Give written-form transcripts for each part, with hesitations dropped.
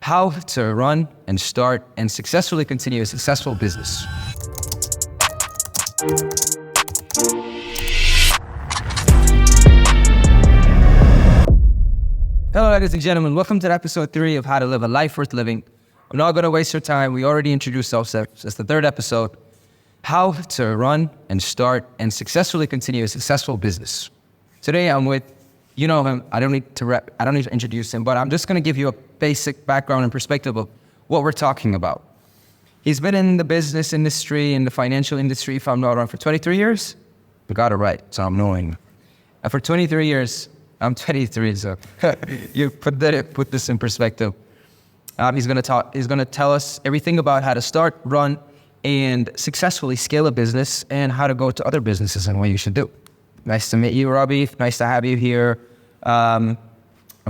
how to run and start and successfully continue a successful business. Hello, ladies and gentlemen. Welcome to episode 3 of How to Live a Life Worth Living. I'm not going to waste your time. We already introduced ourselves. It's the 3rd episode. How to run and start and successfully continue a successful business. Today I'm with, you know him. I don't need to introduce him, but I'm just going to give you a basic background and perspective of what we're talking about. He's been in the business industry, in the financial industry, if I'm not wrong, for 23 years. I got it right, so I'm knowing. And for 23 years, I'm 23, so you put this in perspective. He's going to tell us everything about how to start, run, and successfully scale a business, and how to go to other businesses and what you should do. Nice to meet you, Robbie. Nice to have you here. I'm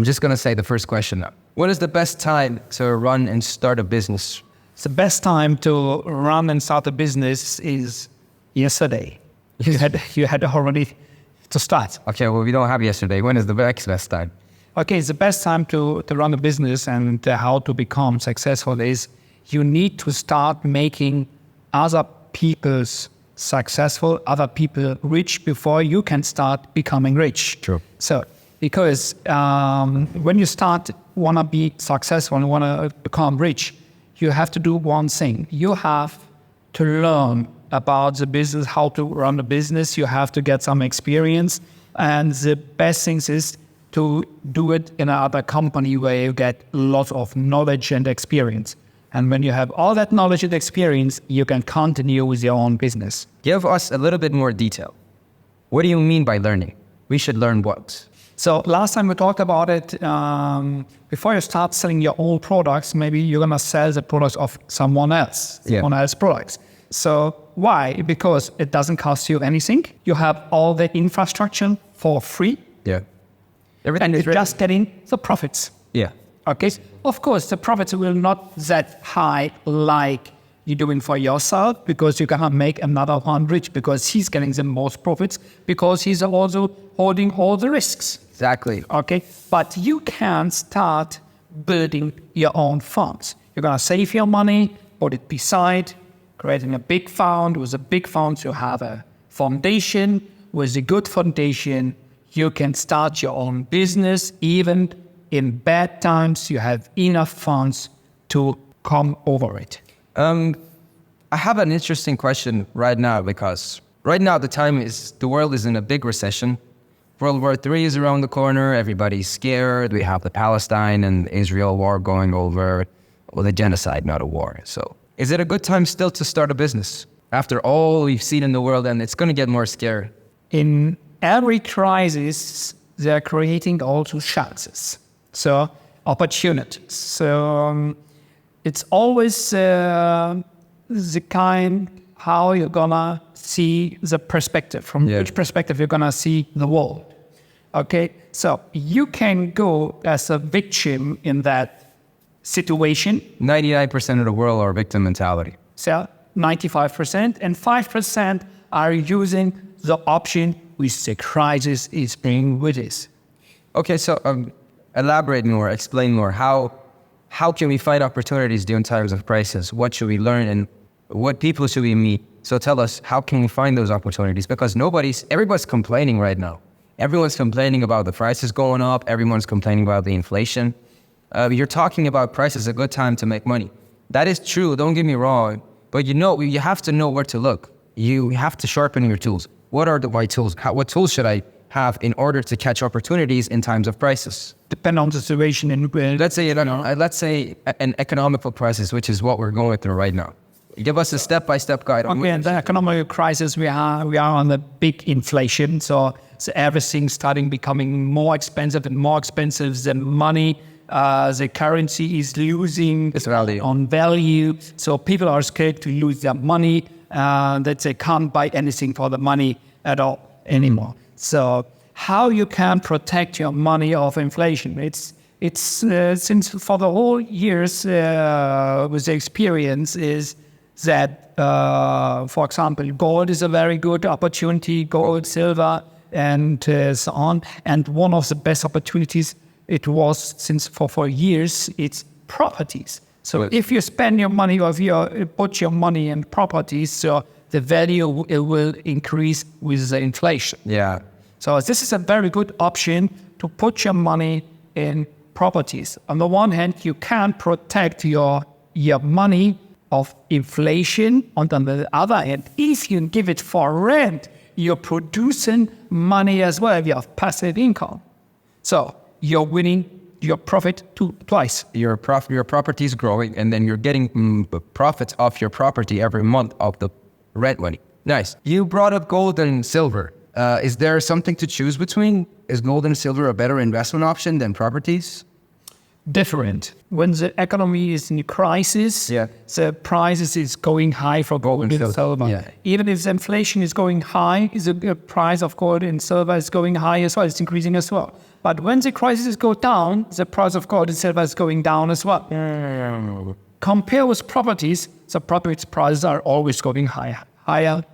just going to say the first question now. When is the best time to run and start a business? The best time to run and start a business is yesterday. You had already to start. Okay, well, we don't have yesterday. When is the best time? Okay, the best time to run a business and how to become successful is you need to start making other people's successful, other people rich before you can start becoming rich. True. So, because when you want to be successful and want to become rich, you have to do one thing. You have to learn about the business, how to run the business. You have to get some experience. And the best thing is to do it in another company where you get lots of knowledge and experience. And when you have all that knowledge and experience, you can continue with your own business. Give us a little bit more detail. What do you mean by learning? We should learn what? So last time we talked about it, before you start selling your own products, maybe you're going to sell the products of someone else's products. So why? Because it doesn't cost you anything. You have all the infrastructure for free. Yeah. And you're just getting the profits. Yeah. Okay. Of course, the profits will not that high like you're doing for yourself, because you're going to make another one rich because he's getting the most profits because he's also holding all the risks. Exactly. Okay. But you can start building your own funds. You're going to save your money, put it beside, creating a big fund. With a big fund, you have a foundation. With a good foundation, you can start your own business. Even in bad times, you have enough funds to come over it. I have an interesting question right now, because right now the world is in a big recession. World War III is around the corner. Everybody's scared. We have the Palestine and Israel war going over. Well, the genocide, not a war. So is it a good time still to start a business after all we've seen in the world, and it's going to get more scary? In every crisis, they're creating also chances. So opportunities. So it's always the kind how you're gonna see the perspective, from which perspective you're gonna see the world. Okay, so you can go as a victim in that situation. 99% of the world are victim mentality. So 95%, and 5% are using the option which the crisis is bringing with it. Okay, so elaborate more, explain more. How can we find opportunities during times of crisis? What should we learn, and what people should we meet? So tell us, how can we find those opportunities? Because everybody's complaining right now. Everyone's complaining about the prices going up. Everyone's complaining about the inflation. You're talking about prices, a good time to make money. That is true, don't get me wrong. But you have to know where to look. You have to sharpen your tools. What are the right tools? What tools should I have in order to catch opportunities in times of crisis? Depend on the situation. Let's say an economical crisis, which is what we're going through right now. Give us a step-by-step guide. Okay, in the economic crisis, we are on a big inflation. So everything's becoming more expensive and more expensive. The money, the currency is losing its value. On value. So people are scared to lose their money, that they can't buy anything for the money at all anymore. So how you can protect your money of inflation? It's since for the whole years with the experience is that, for example, gold is a very good opportunity, gold, silver, and so on. And one of the best opportunities it was since for years, it's properties. So Well- if you spend your money or if you put your money in properties, so the value it will increase with the inflation. Yeah. So this is a very good option to put your money in properties. On the one hand, you can protect your money of inflation. And on the other hand, if you give it for rent, you're producing money as well. You have passive income. So you're winning your profit twice. Your property is growing, and then you're getting profits off your property every month of the rent money. Nice. You brought up gold and silver. Is there something to choose between? Is gold and silver a better investment option than properties? Different. When the economy is in crisis, Yeah. the prices is going high for gold and silver. Yeah. Even if the inflation is going high, the price of gold and silver is going high as well. It's increasing as well. But when the crises go down, the price of gold and silver is going down as well. Compare with properties, the property prices are always going higher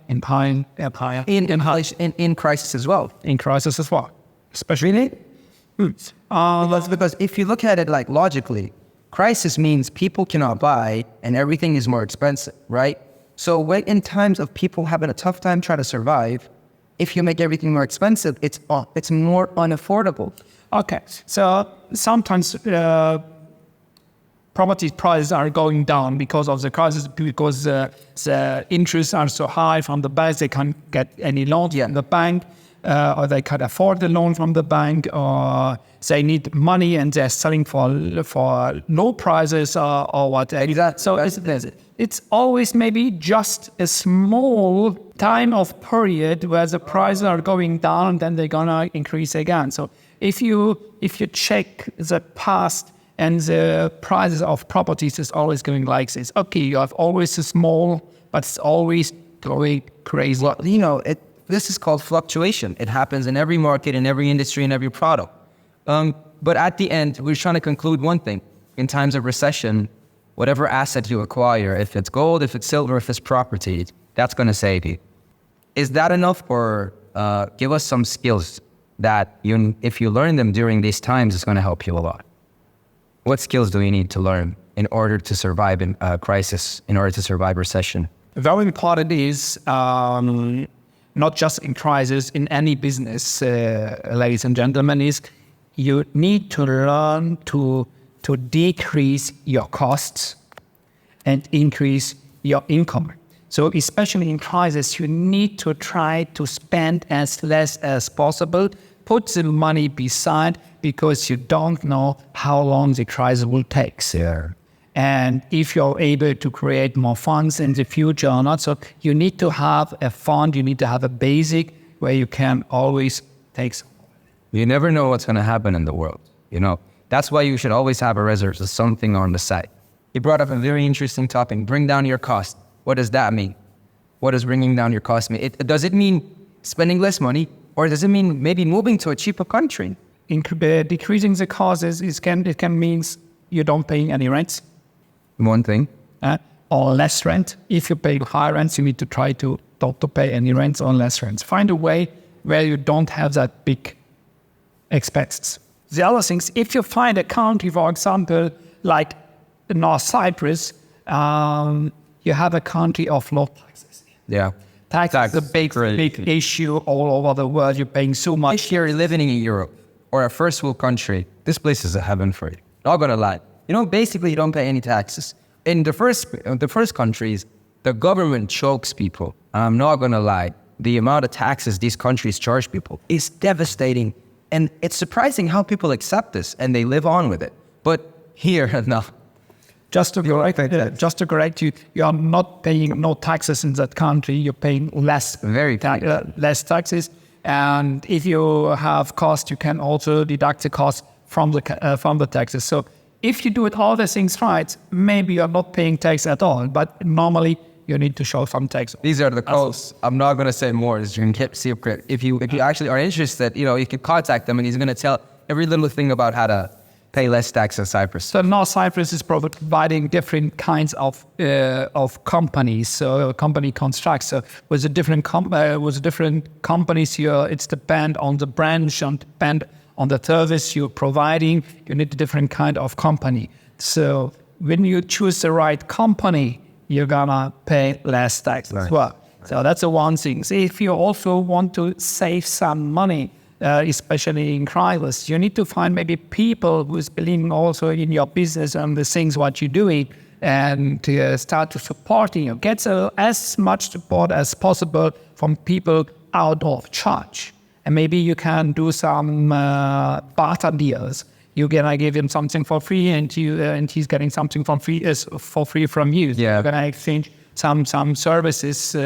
and higher and higher In crisis as well. in crisis as well. Especially That's because if you look at it like logically, crisis means people cannot buy and everything is more expensive, right? So when in times of people having a tough time trying to survive, if you make everything more expensive, it's more unaffordable. Okay, so sometimes property prices are going down because of the crisis, because the interests are so high from the banks, they can't get any loans from the bank, or they can't afford the loan from the bank, or they need money and they're selling for low prices or whatever. Exactly. So it's always maybe just a small time of period where the prices are going down and then they're gonna increase again. So if you check the past and the prices of properties is always going like this. Okay, you have always a small, but it's always going crazy. Well, you know, this is called fluctuation. It happens in every market, in every industry, in every product. But at the end, we're trying to conclude one thing. In times of recession, whatever asset you acquire, if it's gold, if it's silver, if it's property, that's going to save you. Is that enough? Or give us some skills that if you learn them during these times, it's going to help you a lot. What skills do you need to learn in order to survive in a crisis, in order to survive recession? Very important is not just in crisis, in any business, ladies and gentlemen, is you need to learn to decrease your costs and increase your income. So especially in crisis, you need to try to spend as less as possible. Put the money beside because you don't know how long the crisis will take. Yeah. And if you're able to create more funds in the future or not, so you need to have a fund, you need to have a basic where you can always take some. You never know what's going to happen in the world, you know. That's why you should always have a reserve of something on the side. You brought up a very interesting topic, bring down your cost. What does that mean? What does bringing down your cost mean? Does it mean spending less money, or does it mean maybe moving to a cheaper country? Decreasing the costs it can mean you don't pay any rents. One thing. Or less rent. If you pay high rents, you need to try to not to pay any rents or less rents. Find a way where you don't have that big expenses. The other things, if you find a country, for example, like North Cyprus, you have a country of low taxes. Yeah. Tax is a big issue all over the world. You're paying so much. If you're living in Europe or a first world country, this place is a heaven for you. Not gonna lie. You know, basically you don't pay any taxes. In the first countries, the government chokes people. I'm not gonna lie. The amount of taxes these countries charge people is devastating. And it's surprising how people accept this and they live on with it. But here, no. Just to correct you, you are not paying no taxes in that country. You're paying less taxes. And if you have cost, you can also deduct the cost from the taxes. So if you do it all the things right, maybe you're not paying tax at all. But normally you need to show some tax. These are the codes. I'm not going to say more. It's your secret. If you actually are interested, you know, you can contact them and he's going to tell every little thing about how to pay less tax in Cyprus. So North Cyprus is providing different kinds of companies. So company constructs. So with the different companies here, it's depend on the branch and depend on the service you're providing. You need a different kind of company. So when you choose the right company, you're gonna pay less tax as well. So that's the one thing. So if you also want to save some money, especially in crisis, you need to find maybe people who's believing also in your business and the things what you're doing, and to start to supporting you. Get as much support as possible from people out of charge. And maybe you can do some barter deals. You're gonna give him something for free, and he's getting something for free from you. So you're gonna exchange some services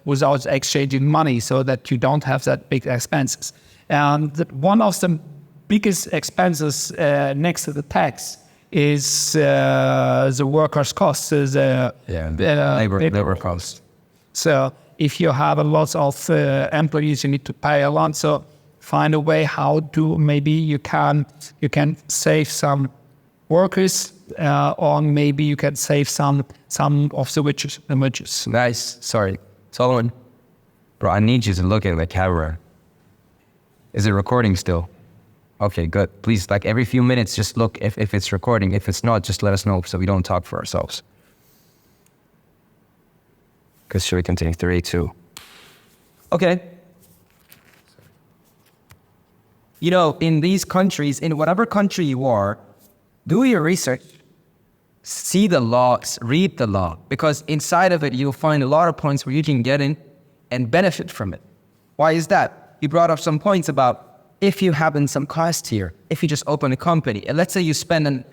without exchanging money, so that you don't have that big expenses. And one of the biggest expenses next to the tax is the workers' costs, labor costs. So if you have a lot of employees, you need to pay a lot. So find a way how to, maybe you can save some workers, or maybe you can save some of the wages. Nice. Sorry, Solomon. Bro, I need you to look at the camera. Is it recording still? Okay, good. Please, like every few minutes, just look if it's recording. If it's not, just let us know so we don't talk for ourselves. Because should we continue? 3, 2. Okay. You know, in these countries, in whatever country you are, do your research. See the laws, read the law, because inside of it, you'll find a lot of points where you can get in and benefit from it. Why is that? You brought up some points about if you have some cost here, if you just open a company, and let's say you spend and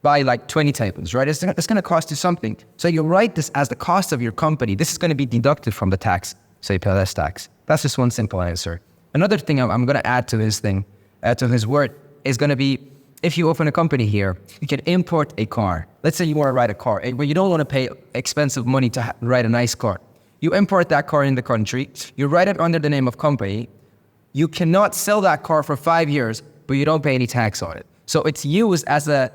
buy like 20 tables, right? It's going to cost you something. So you write this as the cost of your company. This is going to be deducted from the tax, so you pay less tax. That's just one simple answer. Another thing I'm going to add to his thing, to his word, is going to be, if you open a company here, you can import a car. Let's say you want to ride a car, but you don't want to pay expensive money to ride a nice car. You import that car in the country, you write it under the name of company. You cannot sell that car for 5 years, but you don't pay any tax on it. So it's used as a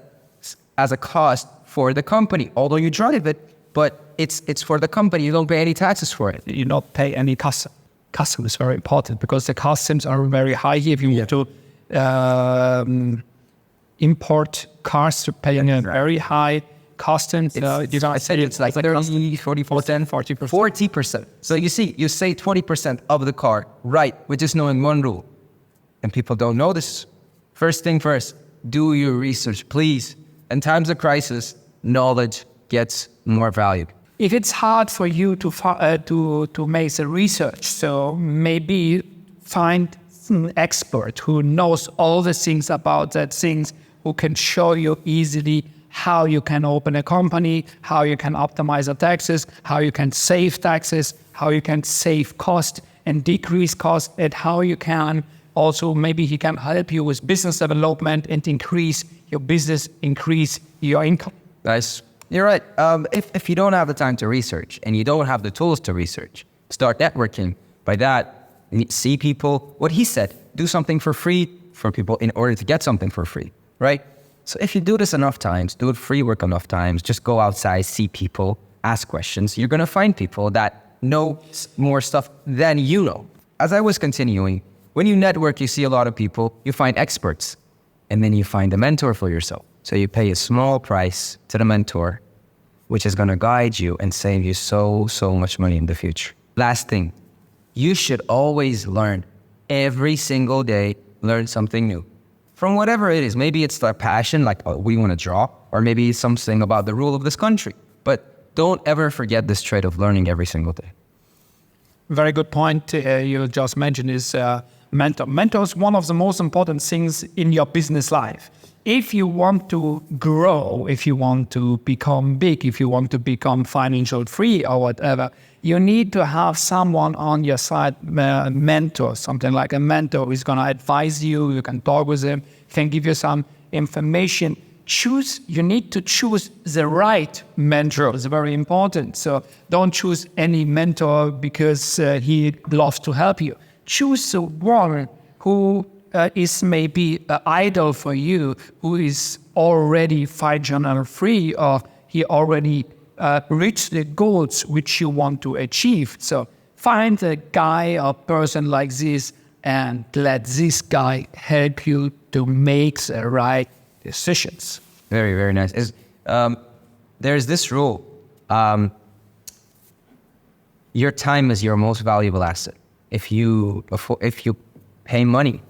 cost for the company, although you drive it, but it's for the company. You don't pay any taxes for it. You don't pay any custom. Custom is very important because the customs are very high here. If you want to import cars, to pay a very high customs. I said it's like 30, 40%. 40%. So you see, you say 20% of the car, right, with just knowing one rule. And people don't know this. First thing first, do your research, please. In times of crisis, knowledge gets more valued. If it's hard for you to make the research, so maybe find an expert who knows all the things about that things, who can show you easily how you can open a company, how you can optimize the taxes, how you can save taxes, how you can save cost and decrease cost, and how you can also, maybe he can help you with business development and increase your business, increase your income. Nice. You're right. If you don't have the time to research and you don't have the tools to research, start networking. By that, see people, what he said, do something for free for people in order to get something for free, right? So if you do this enough times, do it free work enough times, just go outside, see people, ask questions, you're going to find people that know more stuff than you know. As I was continuing, when you network, you see a lot of people, you find experts, and then you find a mentor for yourself. So you pay a small price to the mentor, which is going to guide you and save you so much money in the future. Last thing, you should always learn. Every single day, learn something new. From whatever it is. Maybe it's a passion, like we want to draw, or maybe it's something about the rule of this country. But don't ever forget this trait of learning every single day. Very good point you just mentioned is mentor. Mentor is one of the most important things in your business life. If you want to grow, if you want to become big, if you want to become financial free or whatever, you need to have someone on your side, mentor, something like a mentor who's going to advise you. You can talk with him, can give you some information. You need to choose the right mentor. It's very important. So don't choose any mentor because he loves to help you. Choose the one who is maybe an idol for you, who is already financially free, or he already reached the goals which you want to achieve. So find a guy or person like this and let this guy help you to make the right decisions. Very, very nice. There's this rule. Your time is your most valuable asset. If you pay money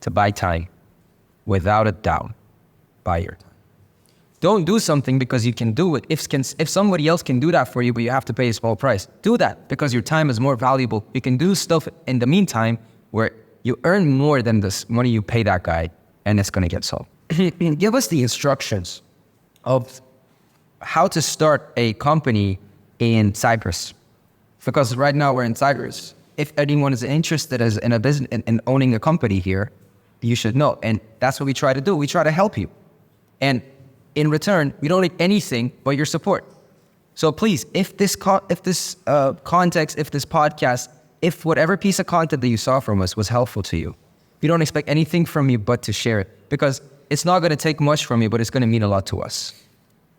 to buy time, without a doubt, buy your time. Don't do something because you can do it. If somebody else can do that for you, but you have to pay a small price, do that because your time is more valuable. You can do stuff in the meantime where you earn more than this money you pay that guy, and it's going to get solved. Give us the instructions of how to start a company in Cyprus. Because right now we're in Cyprus. If anyone is interested in a business in owning a company here, you should know. And that's what we try to do. We try to help you. And in return, we don't need anything but your support. So please, if this context, if this podcast, if whatever piece of content that you saw from us was helpful to you, we don't expect anything from you but to share it. Because it's not going to take much from you, but it's going to mean a lot to us.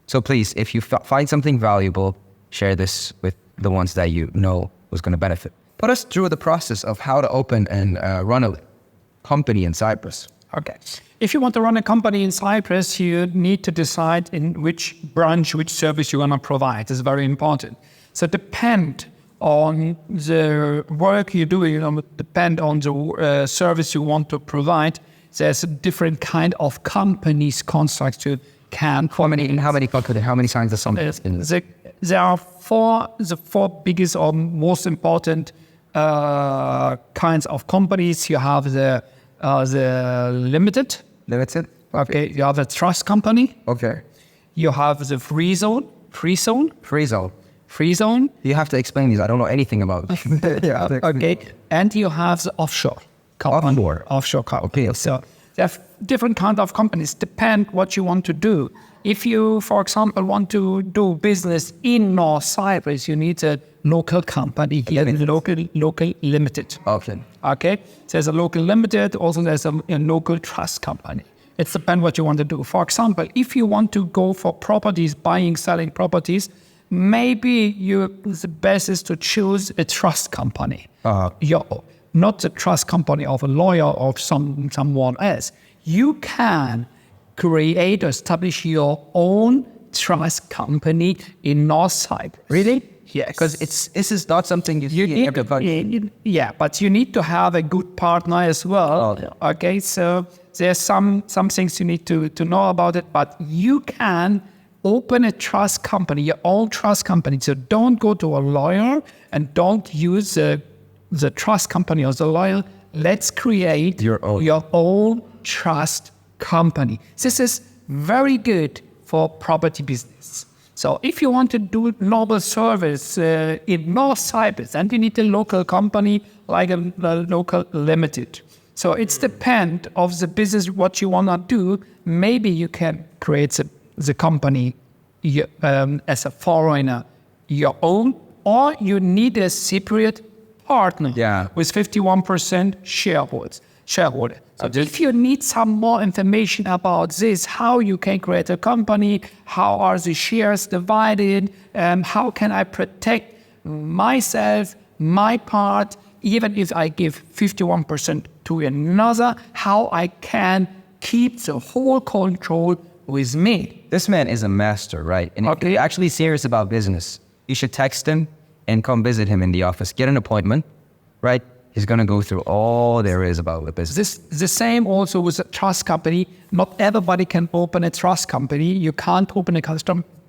So please, if you find something valuable, share this with the ones that you know was going to benefit. Put us through the process of how to open and run a company in Cyprus. Okay. If you want to run a company in Cyprus, you need to decide in which branch, which service you want to provide. It's very important. So depend on the work you're doing, depend on the service you want to provide. There's a different kind of companies construct you can. How many kinds of something? There are the four biggest or most important kinds of companies. You have the limited. Limited? Okay. You have the trust company. Okay. You have the free zone. Free zone? You have to explain these. I don't know anything about it. Yeah. Okay. And you have the offshore company. Offshore company. Okay. So there are different kinds of companies. Depend what you want to do. If you, for example, want to do business in North Cyprus, you need a local company here, local limited. Okay. There's a local limited, also there's a local trust company. It depends what you want to do. For example, if you want to go for properties, buying, selling properties, maybe the best is to choose a trust company. Not the trust company of a lawyer or someone else. You can create or establish your own trust company in North Cyprus. Really? Yes. Because this is not something you see in everybody. Yeah, but you need to have a good partner as well. Okay, so there's some things you need to know about it, but you can open a trust company, your own trust company. So don't go to a lawyer and don't use the trust company or the lawyer. Let's create your own trust company. This is very good for property business. So if you want to do normal service in North Cyprus, then you need a local company like a local limited. So it's depend of the business what you want to do. Maybe you can create the company as a foreigner your own, or you need a separate partner with 51% shareholder. So if you need some more information about this, how you can create a company, how are the shares divided, how can I protect myself, my part, even if I give 51% to another, how I can keep the whole control with me. This man is a master, right? And if you're actually serious about business, you should text him and come visit him in the office. Get an appointment, right? He's going to go through all there is about the business. The same also with a trust company. Not everybody can open a trust company. You can't open a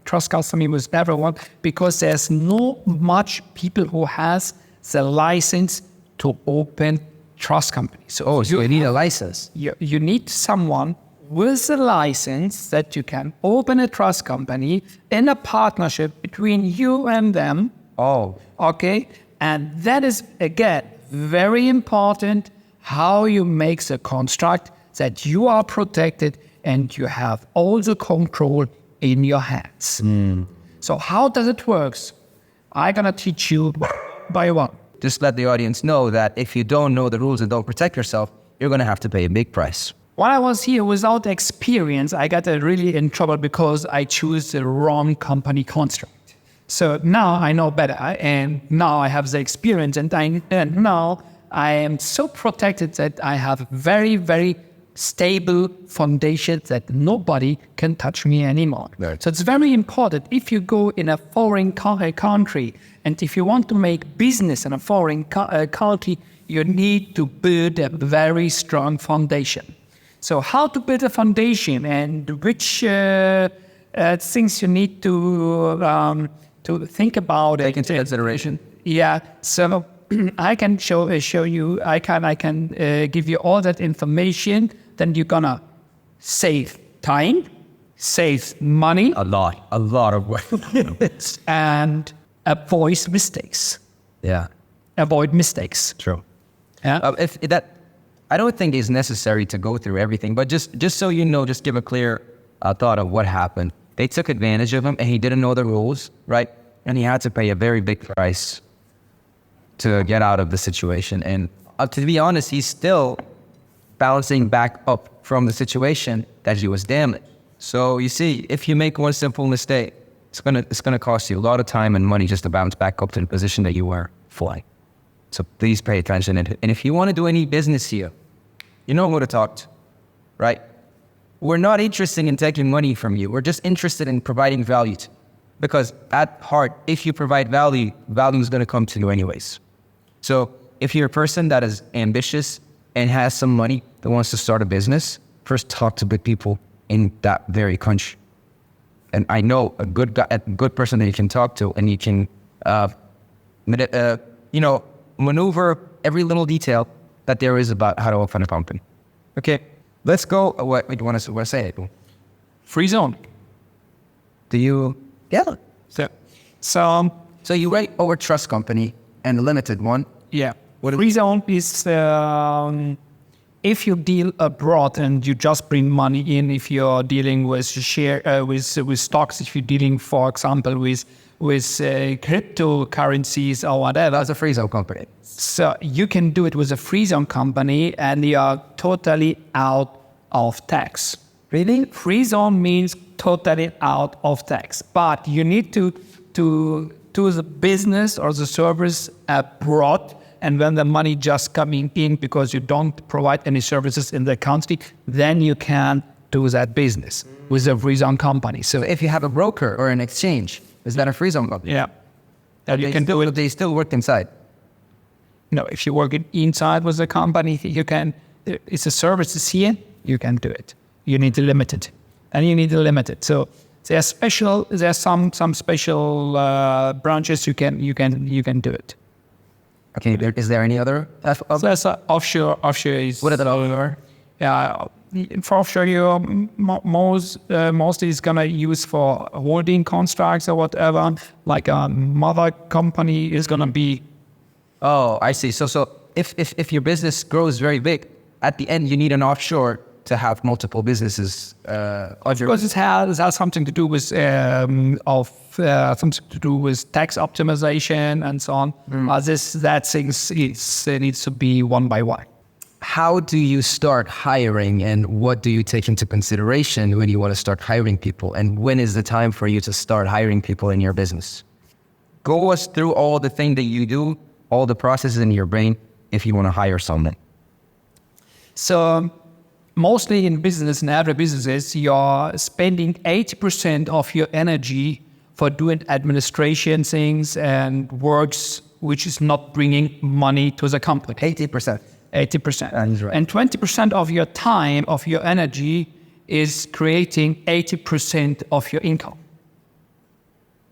trust company with everyone because there's not much people who has the license to open trust companies. So you need a license. You need someone with a license that you can open a trust company in a partnership between you and them. Okay. And that is, again, very important how you make the construct that you are protected and you have all the control in your hands. So how does it work? I'm going to teach you by one. Just let the audience know that if you don't know the rules and don't protect yourself, you're going to have to pay a big price. When I was here without experience, I got really in trouble because I chose the wrong company construct. So now I know better, and now I have the experience, and now I am so protected that I have very, very stable foundation that nobody can touch me anymore. Right. So it's very important if you go in a foreign country and if you want to make business in a foreign country, you need to build a very strong foundation. So how to build a foundation and which things you need to think about. Take into consideration. Yeah. So I can show you. I can give you all that information. Then you're gonna save time, save money, A lot of work. and avoid mistakes. Yeah, Avoid mistakes. true. Yeah. If that, I don't think it's necessary to go through everything, but just so you know, just give a clear thought of what happened. They took advantage of him, and he didn't know the rules, right? And he had to pay a very big price to get out of the situation. And to be honest, he's still bouncing back up from the situation that he was damaged. So you see, if you make one simple mistake, it's gonna cost you a lot of time and money just to bounce back up to the position that you were flying. So please pay attention. And if you want to do any business here, you know who to talk to, right? We're not interested in taking money from you. We're just interested in providing value to you. Because at heart, if you provide value, value is going to come to you anyways. So if you're a person that is ambitious and has some money that wants to start a business, first talk to good people in that very country. And I know a good person that you can talk to, and you can, maneuver every little detail that there is about how to open a company. Okay, let's go. What do you want to say? Free zone. Do you? Yeah. So So you write over trust company and a limited one. yeah, free zone is if you deal abroad and you just bring money in. If you're dealing with with stocks, if you're dealing, for example, with cryptocurrencies or whatever. That's a free zone company. So you can do it with a free zone company and you are totally out of tax. Really? Free zone means totally out of tax, but you need to do the business or the service abroad, and when the money just coming in because you don't provide any services in the country, then you can do that business with a free zone company. So So if you have a broker or an exchange, is that a free zone company? yeah, that you can do it. They still work inside. No, if you work inside with a company, you can. It's a services here. You can do it. You need to limit it, and you need to limit it. So there's special. There's some special branches you can do it. Okay. Is there any other? So there's offshore. Offshore is What are the other? yeah. For offshore, you mostly is gonna use for holding contracts or whatever. Like a mother company is gonna be. Oh, I see. So if your business grows very big, at the end you need an offshore to have multiple businesses. Because it has something to do with something to do with tax optimization and so on. That things needs to be one by one. How do you start hiring, and what do you take into consideration when you want to start hiring people? And when is the time for you to start hiring people in your business? Go us through all the things that you do, all the processes in your brain, if you want to hire someone. So mostly in business and other businesses, you're spending 80% of your energy for doing administration things and works which is not bringing money to the company. 80%. 80%. That's right. And 20% of your time, of your energy, is creating 80% of your income.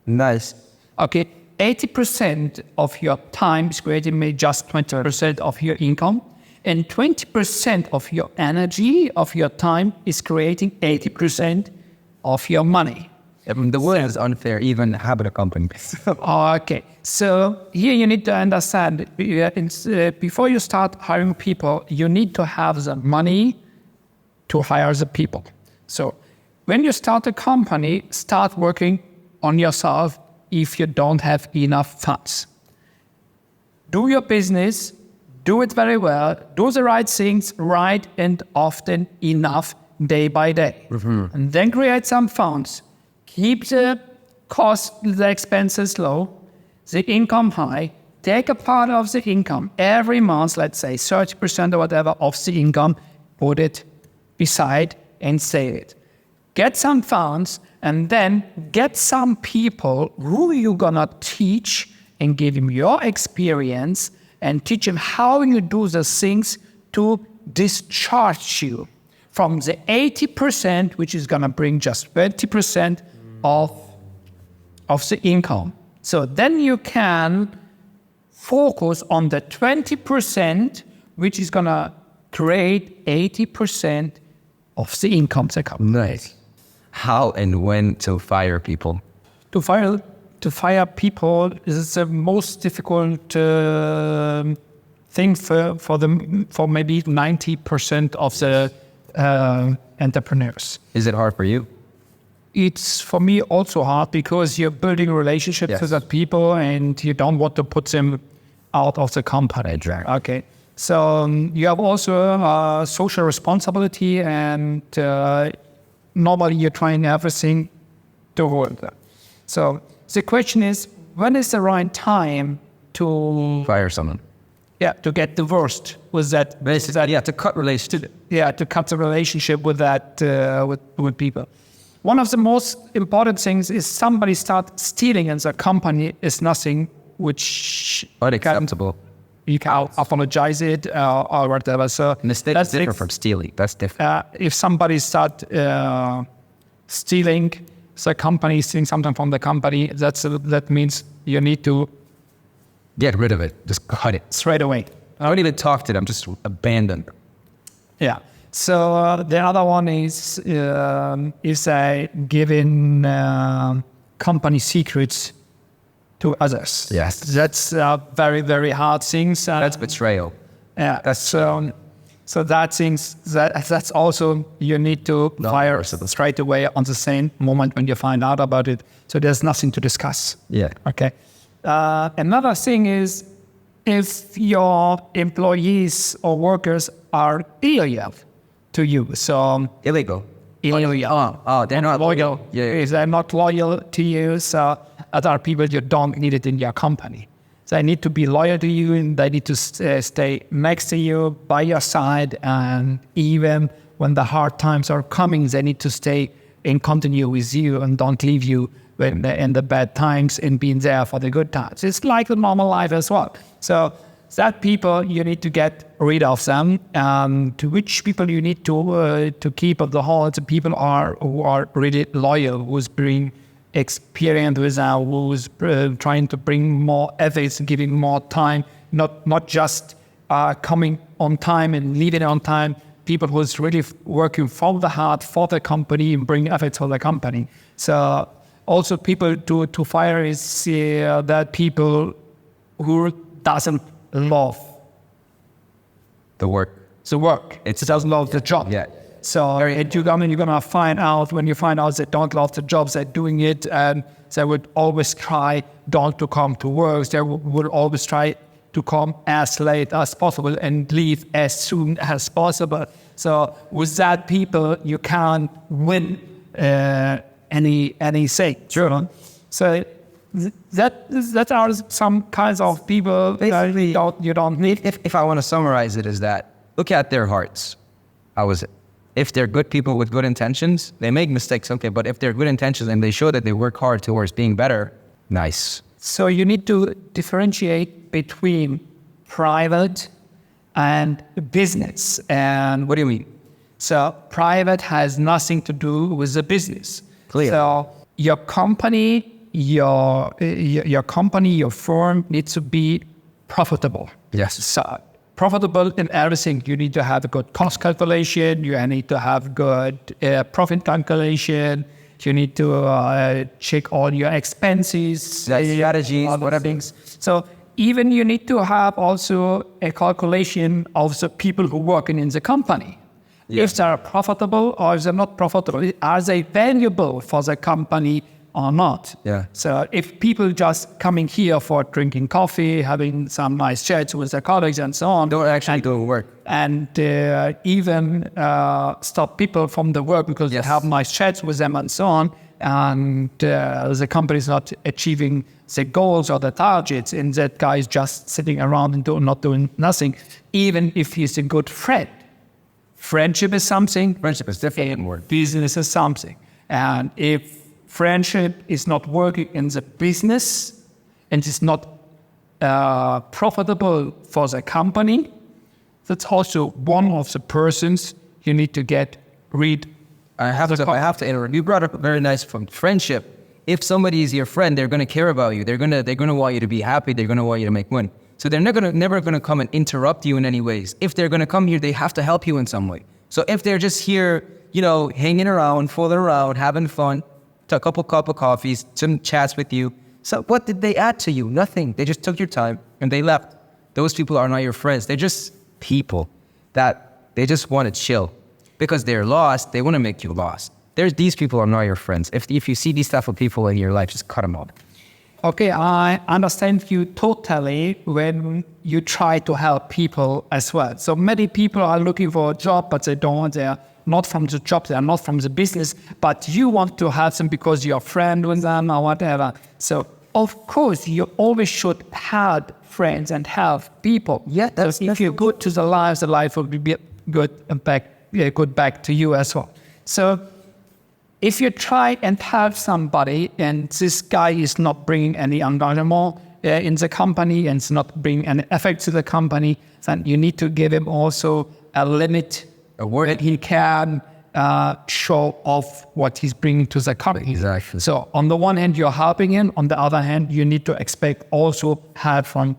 Nice. Okay, 80% of your time is creating maybe just 20% of your income, and 20% of your energy, of your time, is creating 80% of your money. The word is unfair, even having a company. Okay, so here you need to understand, before you start hiring people, you need to have the money to hire the people. So when you start a company, start working on yourself if you don't have enough funds. Do your business, do it very well, do the right things right and often enough day by day. And then create some funds. Keep the cost, the expenses low, the income high. Take a part of the income every month, let's say 30% or whatever of the income, put it beside and say it. Get some funds and then get some people who you're gonna teach and give them your experience and teach them how you do the things to discharge you from the 80%, which is gonna bring just 20% of the income. So then you can focus on the 20%, which is gonna create 80% of the income that comes. Nice. How and when to fire people? To fire people is the most difficult thing for maybe 90% of the entrepreneurs. Is it hard for you? It's for me also hard because you're building relationships with that people and you don't want to put them out of the company. Exactly. Okay. So you have also social responsibility and normally you're trying everything to hold them. So the question is, when is the right time to Fire someone. to get divorced with that? Basically, to cut relationship. To cut the relationship with that with people. One of the most important things is somebody start stealing in the company is nothing which Unacceptable. you can apologize it or whatever. So Mistake is different from stealing. That's different. if somebody start stealing the company, stealing something from the company, that means you need to Get rid of it. Just cut it. straight away. I don't even talk to them. Just abandon them. Yeah. So the other one is giving company secrets to others. Yes. That's very, very hard things. That's betrayal. Yeah. So that's also you need to fire straight away on the same moment when you find out about it. So there's nothing to discuss. Yeah. Okay. Another thing is if your employees or workers are illegal to you. So Illegal. illegal. They're not loyal. Yeah. If they're not loyal to you, so other people you don't need it in your company. They need to be loyal to you and they need to stay next to you, by your side, and even when the hard times are coming, they need to stay and continue with you and don't leave you when in the bad times and being there for the good times. It's like the normal life as well. So that people, you need to get rid of them. To which people you need to keep at the whole, the people who are really loyal, who's bring experience with us, who's trying to bring more efforts, giving more time, not just coming on time and leaving on time. People who's really working from the heart for the company and bring efforts for the company. So also people to fire is that people who doesn't love The work. the work. It doesn't love the job. Yeah. So you're gonna find out when you find out they don't love the jobs, they're doing it, and they would always try not to come to work. They would always try to come as late as possible and leave as soon as possible. So with that people, you can't win any say. Sure. So that are some kinds of people Basically, you don't need. If I want to summarize it, is that look at their hearts. How is it? If they're good people with good intentions, they make mistakes, okay. But if they're good intentions and they show that they work hard towards being better, nice. So you need to differentiate between private and business. And What do you mean? so private has nothing to do with the business. Clear. So your company, your company, your firm needs to be profitable. Yes. So profitable in everything. You need to have a good cost calculation. You need to have good profit calculation. You need to check all your expenses, strategies, other things. So even you need to have also a calculation of the people who work in the company. Yeah. If they're profitable or if they're not profitable, are they valuable for the company or not? Yeah. So if people just coming here for drinking coffee, having some nice chats with their colleagues and so on, Don't actually do work. and even stop people from the work because Yes. they have nice chats with them and so on, and the company is not achieving the goals or the targets, and that guy is just sitting around and not doing nothing, even if he's a good friend friendship is something, Friendship is different than work. business is something. And if friendship is not working in the business and is not profitable for the company, that's also one of the persons you need to get rid. I have to interrupt. You brought up a very nice from friendship. If somebody is your friend, they're gonna care about you. They're gonna want you to be happy. They're gonna want you to make money. So they're never gonna come and interrupt you in any ways. If they're gonna come here, they have to help you in some way. So if they're just here, hanging around, fooling around, having fun, a couple cup of coffees, some chats with you. So what did they add to you? Nothing. They just took your time and they left. Those people are not your friends. They're just people that they just want to chill because they're lost. They want to make you lost. These people are not your friends. If you see these type of people in your life, just cut them off. Okay, I understand you totally when you try to help people as well. So many people are looking for a job, but they're not from the job, they're not from the business, but you want to help them because you're a friend with them or whatever. So of course, you always should help friends and help people. Yeah, So if you're good to the life will be good back to you as well. So if you try and help somebody and this guy is not bringing any engagement in the company and it's not bringing any effect to the company, then you need to give him also a limit that he can show off what he's bringing to the company. Exactly. So on the one hand, you're helping him. On the other hand, you need to expect also help from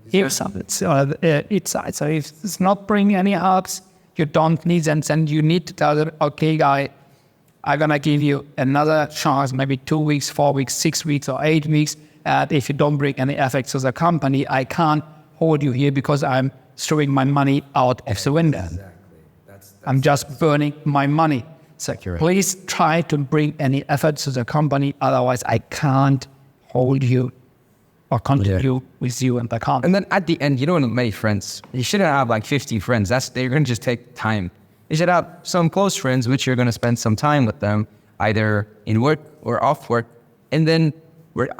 his side. So if it's not bringing any helps, you don't need them, then you need to tell them, okay, guy, I'm going to give you another chance, maybe 2 weeks, 4 weeks, 6 weeks, or 8 weeks. And if you don't bring any effects to the company, I can't hold you here because I'm throwing my money out of the window. Exactly. That's I'm just burning my money. So accurate. please try to bring any efforts to the company. Otherwise, I can't hold you or continue with you in the company. And then at the end, you don't have many friends. You shouldn't have like 50 friends. They're going to just take time. You should have some close friends, which you're going to spend some time with them, either in work or off work. And then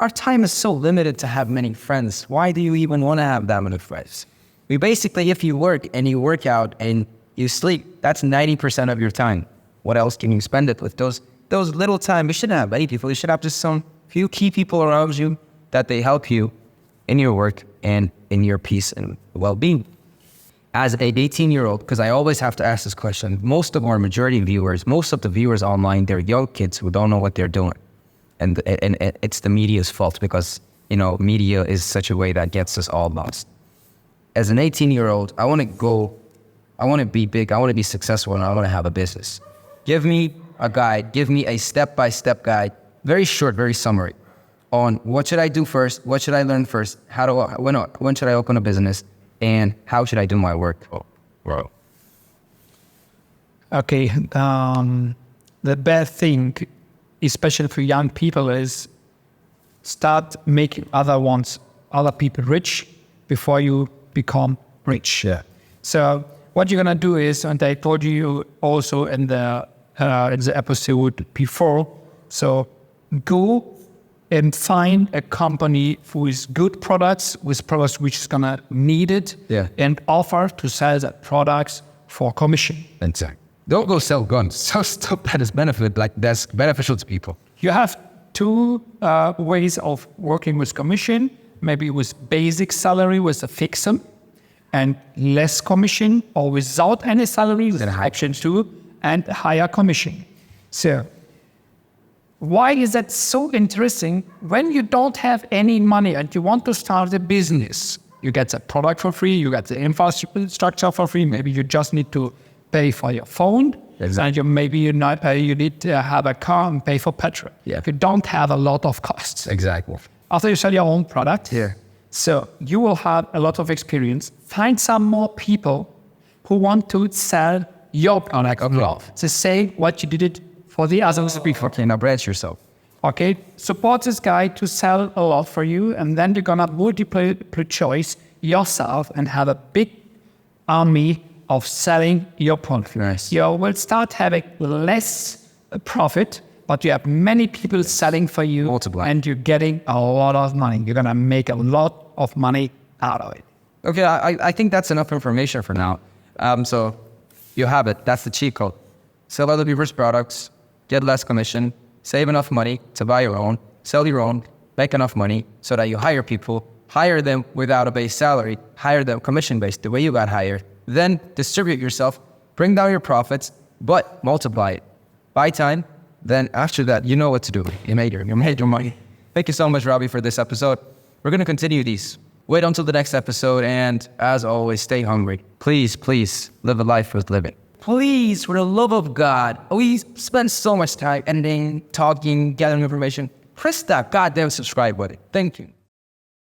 our time is so limited to have many friends. Why do you even want to have that many friends? Basically, if you work and you work out and you sleep, that's 90% of your time. What else can you spend it with? Those little time, you shouldn't have many people. You should have just some few key people around you that they help you in your work and in your peace and well-being. As an 18-year-old, because I always have to ask this question, most of the viewers online, they're young kids who don't know what they're doing. And it's the media's fault because, media is such a way that gets us all lost. As an 18-year-old, I want to be big, I want to be successful, and I want to have a business. Give me a guide, give me a step-by-step guide, very short, very summary, on what should I do first, what should I learn first, when should I open a business, and how should I do my work? Okay, the bad thing, especially for young people, is start making other people rich before you become rich. Yeah. So what you're gonna do is, and I told you also in the episode before, so go and find a company with good products, with products which is gonna need it, and offer to sell that products for commission. Exactly. Don't go sell guns. Sell stuff that is that's beneficial to people. You have two ways of working with commission, maybe with basic salary with a fixed sum, and less commission, or without any salary with option 2 and higher commission. So why is that so interesting? When you don't have any money and you want to start a business, you get the product for free, you get the infrastructure for free, maybe you just need to pay for your phone, and you need to have a car and pay for petrol. Yeah. You don't have a lot of costs. Exactly. After you sell your own product, so you will have a lot of experience. Find some more people who want to sell your product. So say what you did it for the others before. Okay, now branch yourself. Okay, support this guy to sell a lot for you, and then you're gonna multiple choice yourself and have a big army of selling your product. Nice. You will start having less profit, but you have many people selling for you. Multiply. And you're getting a lot of money. You're gonna make a lot of money out of it. Okay, I think that's enough information for now. So You have it. That's the cheat code. Sell other people's products, get less commission, save enough money to buy your own, sell your own, make enough money so that you hire them without a base salary, hire them commission-based, the way you got hired, then distribute yourself, bring down your profits, but multiply it. Buy time, then after that, you know what to do. You made your money. Thank you so much, Robbie, for this episode. We're going to continue these. Wait until the next episode, and as always, stay hungry. Please, please, live a life worth living. Please, for the love of God, we spend so much time editing, talking, gathering information. Press that goddamn subscribe button. Thank you.